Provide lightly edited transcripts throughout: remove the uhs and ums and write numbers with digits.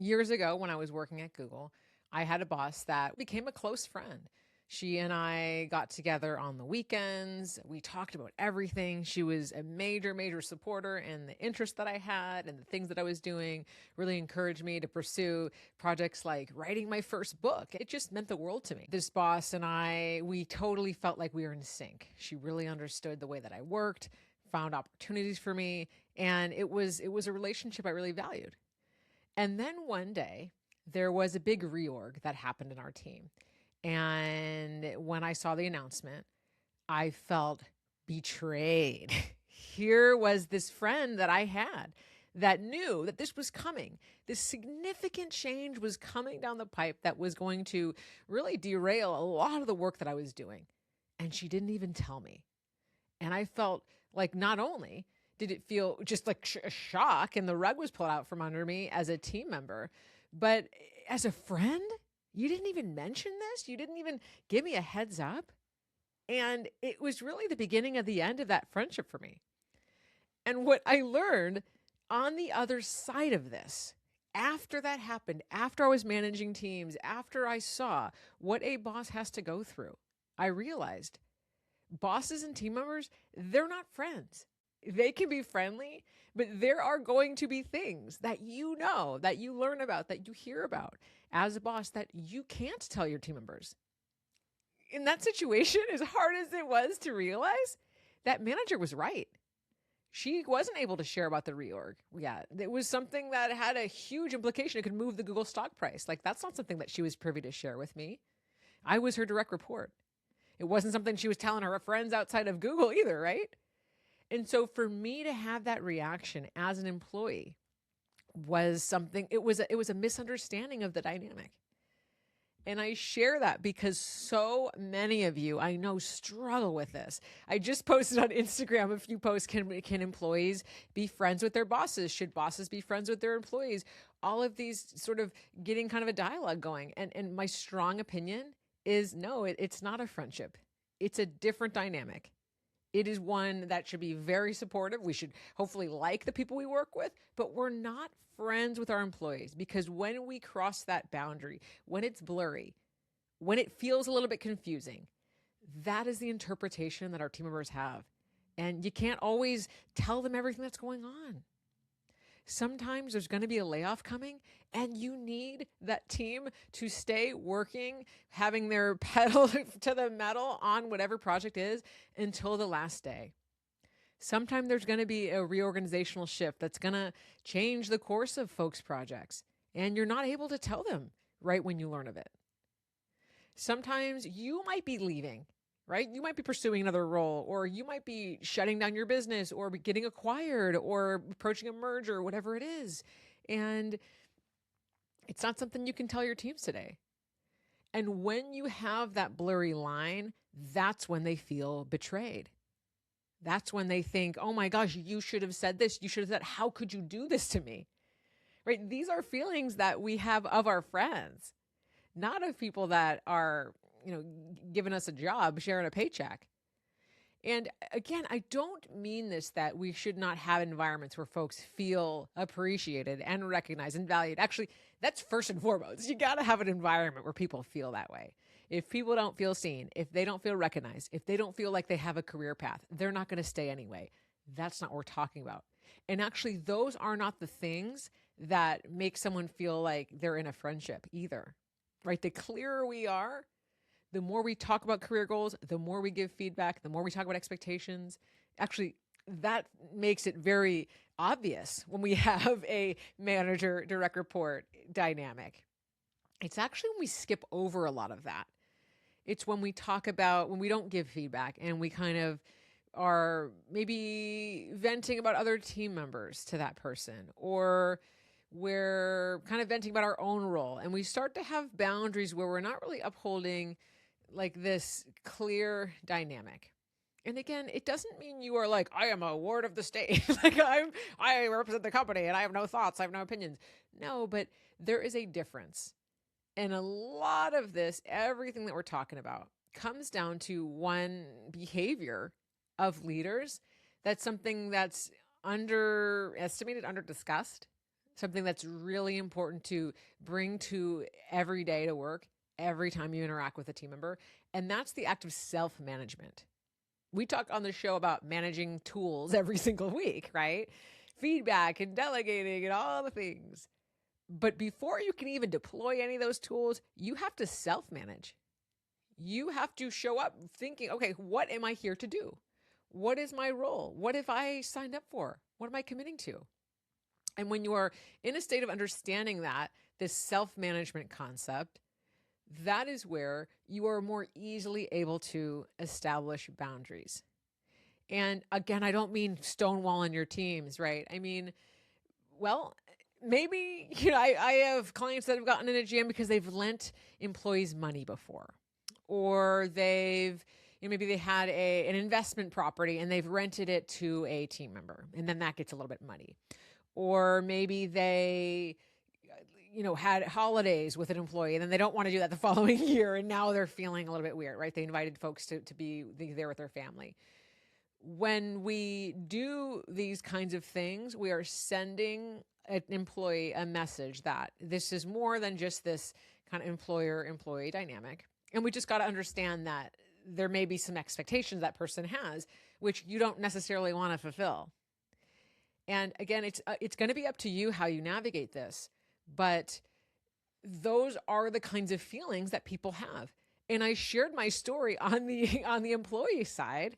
Years ago, when I was working at Google, I had a boss that became a close friend. She and I got together on the weekends. We talked about everything. She was a major, major supporter in the interest that I had and the things that I was doing, really encouraged me to pursue projects like writing my first book. It just meant the world to me. This boss and I, we totally felt like we were in sync. She really understood the way that I worked, found opportunities for me, and it was a relationship I really valued. And then one day, there was a big reorg that happened in our team. And when I saw the announcement, I felt betrayed. Here was this friend that I had that knew that this was coming. This significant change was coming down the pipe that was going to really derail a lot of the work that I was doing. And she didn't even tell me. And I felt like not only did it feel just like a shock and the rug was pulled out from under me as a team member, but as a friend, you didn't even mention this. You didn't even give me a heads up. And it was really the beginning of the end of that friendship for me. And what I learned on the other side of this, after that happened, after I was managing teams, after I saw what a boss has to go through, I realized bosses and team members, they're not friends. They can be friendly, but there are going to be things that you know, that you learn about, that you hear about as a boss that you can't tell your team members. In that situation, as hard as it was to realize, that manager was right. She wasn't able to share about the reorg. Yeah, it was something that had a huge implication. It could move the Google stock price. Like, that's not something that she was privy to share with me. I was her direct report. It wasn't something she was telling her friends outside of Google either, right? And so for me to have that reaction as an employee was something, it was a misunderstanding of the dynamic. And I share that because so many of you I know struggle with this. I just posted on Instagram a few posts. Can employees be friends with their bosses? Should bosses be friends with their employees? All of these sort of getting kind of a dialogue going. And my strong opinion is no, it's not a friendship. It's a different dynamic. It is one that should be very supportive. We should hopefully like the people we work with, but we're not friends with our employees, because when we cross that boundary, when it's blurry, when it feels a little bit confusing, that is the interpretation that our team members have. And you can't always tell them everything that's going on. Sometimes there's going to be a layoff coming, and you need that team to stay working, having their pedal to the metal on whatever project is until the last day. Sometimes there's going to be a reorganizational shift that's going to change the course of folks' projects, and you're not able to tell them right when you learn of it. Sometimes you might be leaving, right? You might be pursuing another role, or you might be shutting down your business, or getting acquired, or approaching a merger, whatever it is. And it's not something you can tell your teams today. And when you have that blurry line, that's when they feel betrayed. That's when they think, oh my gosh, you should have said this. You should have said, how could you do this to me? Right? These are feelings that we have of our friends, not of people that are, giving us a job, sharing a paycheck. And again, I don't mean this that we should not have environments where folks feel appreciated and recognized and valued. Actually, that's first and foremost. You got to have an environment where people feel that way. If people don't feel seen, if they don't feel recognized, if they don't feel like they have a career path, they're not going to stay anyway. That's not what we're talking about. And actually, those are not the things that make someone feel like they're in a friendship either, right? The clearer we are, the more we talk about career goals, the more we give feedback, the more we talk about expectations. Actually, that makes it very obvious when we have a manager direct report dynamic. It's actually when we skip over a lot of that. It's when we talk about, when we don't give feedback and we kind of are maybe venting about other team members to that person, or we're kind of venting about our own role, and we start to have boundaries where we're not really upholding like this clear dynamic. And again, it doesn't mean you are like, I am a ward of the state. Like I represent the company and I have no thoughts, I have no opinions. No, but there is a difference. And a lot of this, everything that we're talking about, comes down to one behavior of leaders. That's something that's underestimated, under discussed, something that's really important to bring to every day to work, every time you interact with a team member. And that's the act of self-management. We talk on the show about managing tools every single week, right? Feedback and delegating and all the things. But before you can even deploy any of those tools, you have to self-manage. You have to show up thinking, okay, what am I here to do? What is my role? What have I signed up for? What am I committing to? And when you are in a state of understanding that, this self-management concept, that is where you are more easily able to establish boundaries. And again, I don't mean stonewalling your teams, right? I mean, well, maybe, I have clients that have gotten in a jam because they've lent employees money before, or maybe they had an investment property and they've rented it to a team member, and then that gets a little bit muddy. Or maybe they, had holidays with an employee and then they don't want to do that the following year, and now they're feeling a little bit weird, right? They invited folks to be there with their family. When we do these kinds of things, we are sending an employee a message that this is more than just this kind of employer-employee dynamic. And we just got to understand that there may be some expectations that person has, which you don't necessarily want to fulfill. And again, it's going to be up to you how you navigate this, but those are the kinds of feelings that people have. And I shared my story on the employee side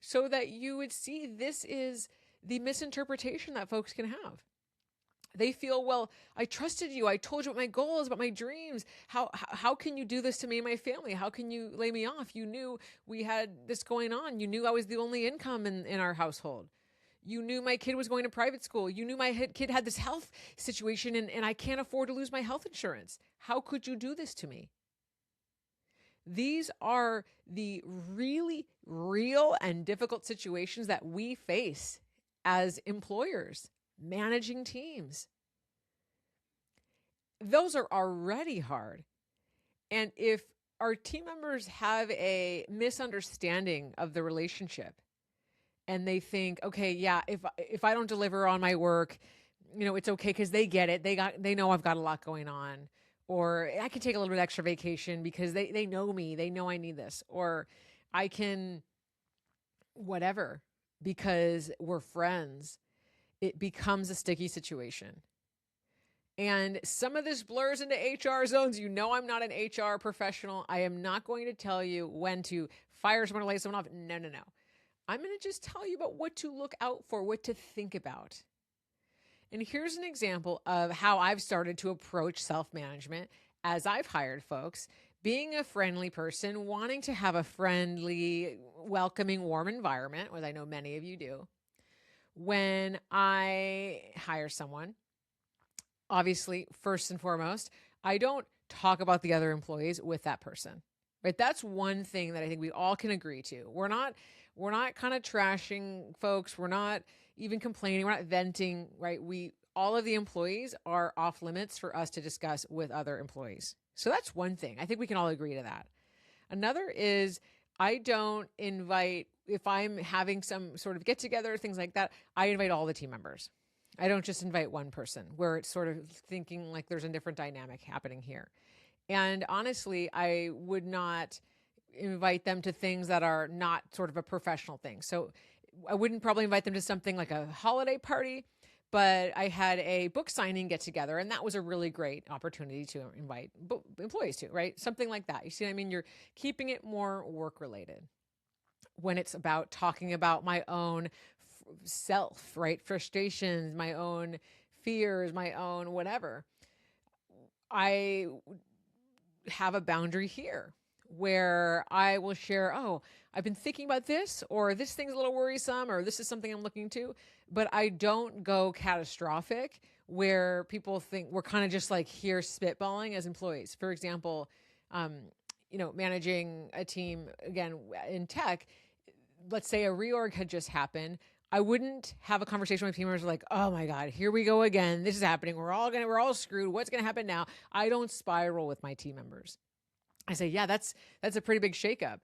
so that you would see this is the misinterpretation that folks can have. They feel, well, I trusted you. I told you what my goals, about my dreams. How can you do this to me and my family? How can you lay me off? You knew we had this going on. You knew I was the only income in our household. You knew my kid was going to private school. You knew my kid had this health situation and I can't afford to lose my health insurance. How could you do this to me? These are the really real and difficult situations that we face as employers, managing teams. Those are already hard. And if our team members have a misunderstanding of the relationship and they think, okay, yeah, if I don't deliver on my work, it's okay because they get it. They know I've got a lot going on. Or I can take a little bit extra vacation because they know me. They know I need this. Or I can whatever because we're friends. It becomes a sticky situation. And some of this blurs into HR zones. I'm not an HR professional. I am not going to tell you when to fire someone or lay someone off. No. I'm going to just tell you about what to look out for, what to think about. And here's an example of how I've started to approach self-management as I've hired folks, being a friendly person, wanting to have a friendly, welcoming, warm environment, as I know many of you do. When I hire someone, obviously, first and foremost, I don't talk about the other employees with that person, right? That's one thing that I think we all can agree to. We're not kind of trashing folks. We're not even complaining. We're not venting, right? All of the employees are off limits for us to discuss with other employees. So that's one thing. I think we can all agree to that. Another is I don't invite, if I'm having some sort of get together, things like that, I invite all the team members. I don't just invite one person where it's sort of thinking like there's a different dynamic happening here. And honestly, I would not invite them to things that are not sort of a professional thing. So I wouldn't probably invite them to something like a holiday party, but I had a book signing get together, and that was a really great opportunity to invite employees to, right? Something like that. You see what I mean? You're keeping it more work related. When it's about talking about my own self, right? Frustrations, my own fears, my own whatever. I have a boundary here where I will share, I've been thinking about this, or this thing's a little worrisome, or this is something I'm looking to, but I don't go catastrophic where people think we're kind of just like here spitballing as employees. For example, managing a team, again, in tech, let's say a reorg had just happened. I wouldn't have a conversation with team members like, oh my God, here we go again. This is happening. We're all screwed. What's going to happen now? I don't spiral with my team members. I say, yeah, that's a pretty big shakeup.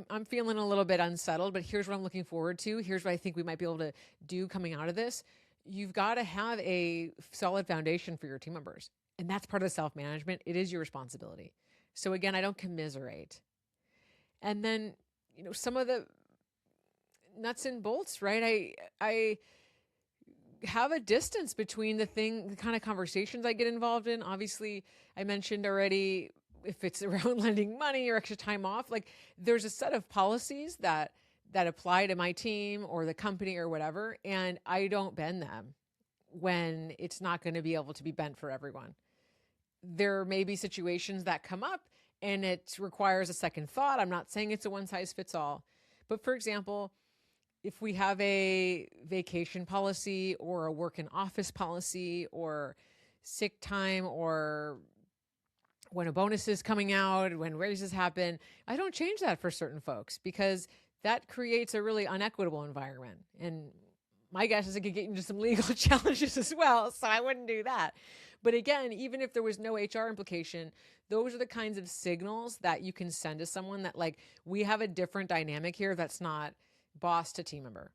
I'm feeling a little bit unsettled, but here's what I'm looking forward to. Here's what I think we might be able to do coming out of this. you've got to have a solid foundation for your team members. And that's part of the self-management. It is your responsibility. So again, I don't commiserate. And then, some of the nuts and bolts, right? I have a distance between the kind of conversations I get involved in. Obviously, I mentioned already, if it's around lending money or extra time off, like there's a set of policies that apply to my team or the company or whatever, and I don't bend them when it's not going to be able to be bent for everyone. There may be situations that come up and it requires a second thought. I'm not saying it's a one size fits all, but for example, if we have a vacation policy or a work in office policy or sick time, or when a bonus is coming out, when raises happen, I don't change that for certain folks because that creates a really unequitable environment. And my guess is it could get into some legal challenges as well. So I wouldn't do that. But again, even if there was no HR implication, those are the kinds of signals that you can send to someone that, like, we have a different dynamic here that's not boss to team member.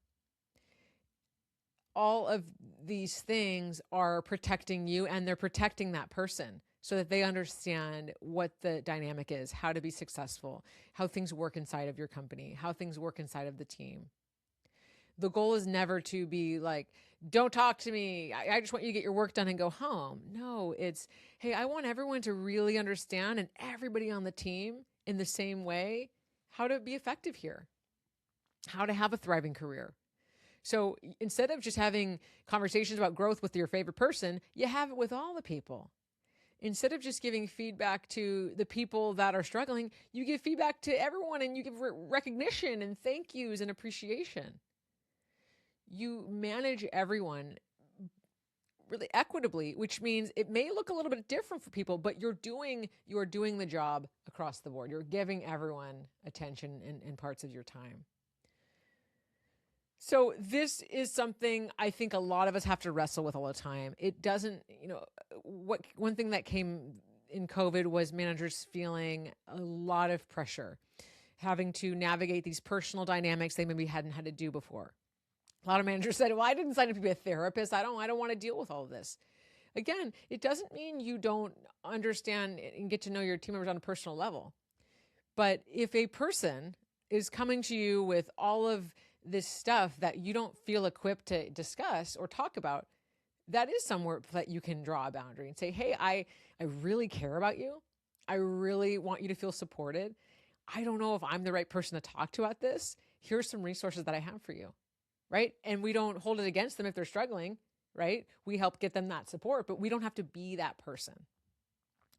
All of these things are protecting you, and they're protecting that person so that they understand what the dynamic is, how to be successful, how things work inside of your company, how things work inside of the team. The goal is never to be like, don't talk to me. I just want you to get your work done and go home. No, it's, hey, I want everyone to really understand, and everybody on the team in the same way, how to be effective here, how to have a thriving career. So instead of just having conversations about growth with your favorite person, you have it with all the people. Instead of just giving feedback to the people that are struggling, you give feedback to everyone, and you give recognition and thank yous and appreciation. You manage everyone really equitably, which means it may look a little bit different for people, but you're doing the job across the board. You're giving everyone attention in parts of your time. So this is something I think a lot of us have to wrestle with all the time. It doesn't, one thing that came in COVID was managers feeling a lot of pressure, having to navigate these personal dynamics they maybe hadn't had to do before. A lot of managers said, well, I didn't sign up to be a therapist. I don't want to deal with all of this. Again, it doesn't mean you don't understand and get to know your team members on a personal level. But if a person is coming to you with all of this stuff that you don't feel equipped to discuss or talk about, that is somewhere that you can draw a boundary and say, hey, I really care about you. I really want you to feel supported. I don't know if I'm the right person to talk to about this. Here's some resources that I have for you. Right? And we don't hold it against them if they're struggling, right? We help get them that support, but we don't have to be that person.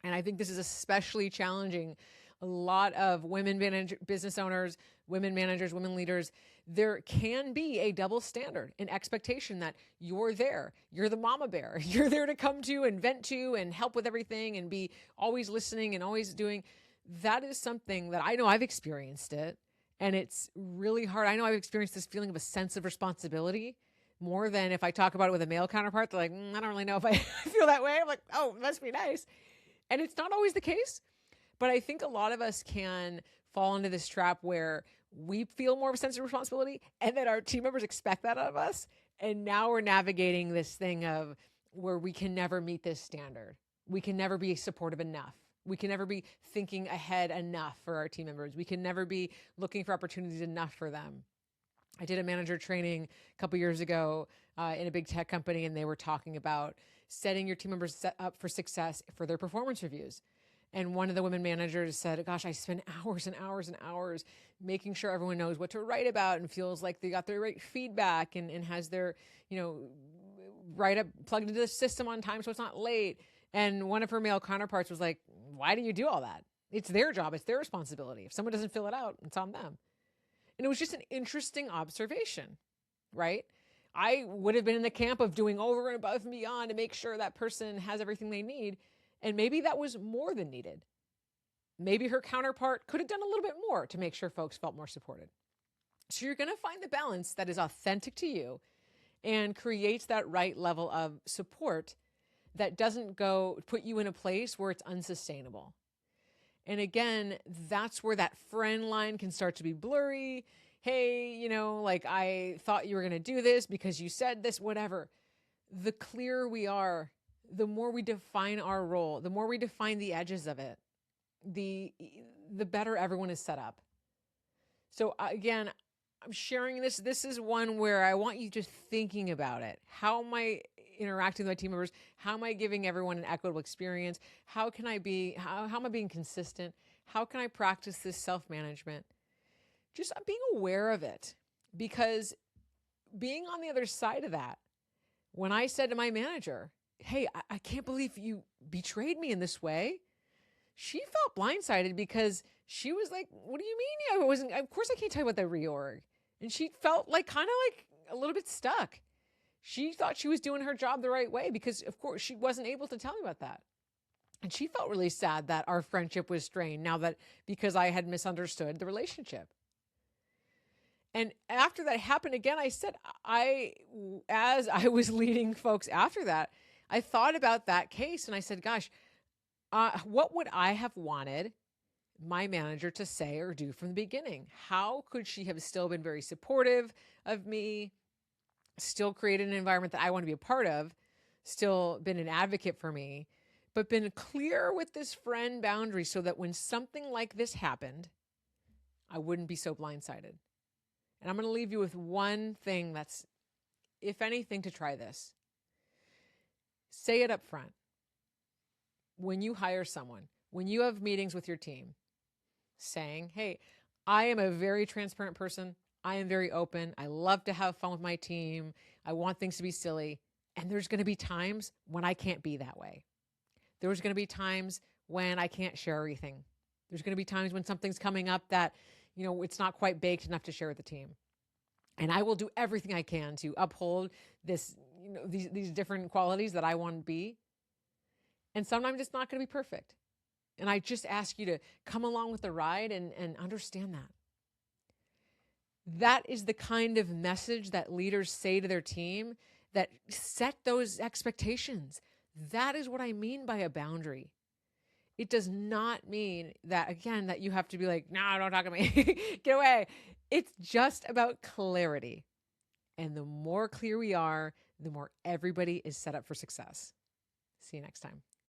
And I think this is especially challenging. A lot of women business owners, women managers, women leaders, there can be a double standard, an expectation that you're there. You're the mama bear. You're there to come to and vent to and help with everything and be always listening and always doing. That is something that I know I've experienced it. And it's really hard. I know I've experienced this feeling of a sense of responsibility more than if I talk about it with a male counterpart. They're like, I don't really know if I feel that way. I'm like, oh, it must be nice. And it's not always the case. But I think a lot of us can fall into this trap where we feel more of a sense of responsibility and that our team members expect that of us. And now we're navigating this thing of where we can never meet this standard. We can never be supportive enough. We can never be thinking ahead enough for our team members. We can never be looking for opportunities enough for them. I did a manager training a couple years ago in a big tech company, and they were talking about setting your team members up for success for their performance reviews. And one of the women managers said, gosh, I spend hours and hours and hours making sure everyone knows what to write about and feels like they got their right feedback and has their, write up plugged into the system on time so it's not late. And one of her male counterparts was like, why do you do all that? It's their job. It's their responsibility. If someone doesn't fill it out, it's on them. And it was just an interesting observation, right? I would have been in the camp of doing over and above and beyond to make sure that person has everything they need. And maybe that was more than needed. Maybe her counterpart could have done a little bit more to make sure folks felt more supported. So you're going to find the balance that is authentic to you and creates that right level of support that doesn't put you in a place where it's unsustainable. And again, that's where that friend line can start to be blurry. Hey, like I thought you were going to do this because you said this, whatever. the clearer we are, the more we define our role, the more we define the edges of it, the better everyone is set up. So again, I'm sharing this. This is one where I want you just thinking about it. How am I interacting with my team members? How am I giving everyone an equitable experience? How am I being consistent? How can I practice this self-management? Just being aware of it, because being on the other side of that, when I said to my manager, hey, I can't believe you betrayed me in this way, she felt blindsided because she was like, what do you mean? Of course I can't tell you about the reorg. And she felt like kind of like a little bit stuck. She thought she was doing her job the right way because, of course, she wasn't able to tell me about that. And she felt really sad that our friendship was strained now that because I had misunderstood the relationship. And after that happened again, I said, as I was leading folks after that, I thought about that case and I said, gosh, what would I have wanted my manager to say or do from the beginning? How could she have still been very supportive of me, still created an environment that I want to be a part of, still been an advocate for me, but been clear with this friend boundary so that when something like this happened, I wouldn't be so blindsided. And I'm going to leave you with one thing that's, if anything, to try this. Say it up front. When you hire someone, when you have meetings with your team, saying, hey, I am a very transparent person. I am very open. I love to have fun with my team. I want things to be silly. And there's going to be times when I can't be that way. There's going to be times when I can't share everything. There's going to be times when something's coming up that, it's not quite baked enough to share with the team. And I will do everything I can to uphold this, these different qualities that I want to be. And sometimes it's not going to be perfect. And I just ask you to come along with the ride and understand that. That is the kind of message that leaders say to their team that set those expectations. That is what I mean by a boundary. It does not mean that, again, that you have to be like, no, don't talk to me. Get away. It's just about clarity. And the more clear we are, the more everybody is set up for success. See you next time.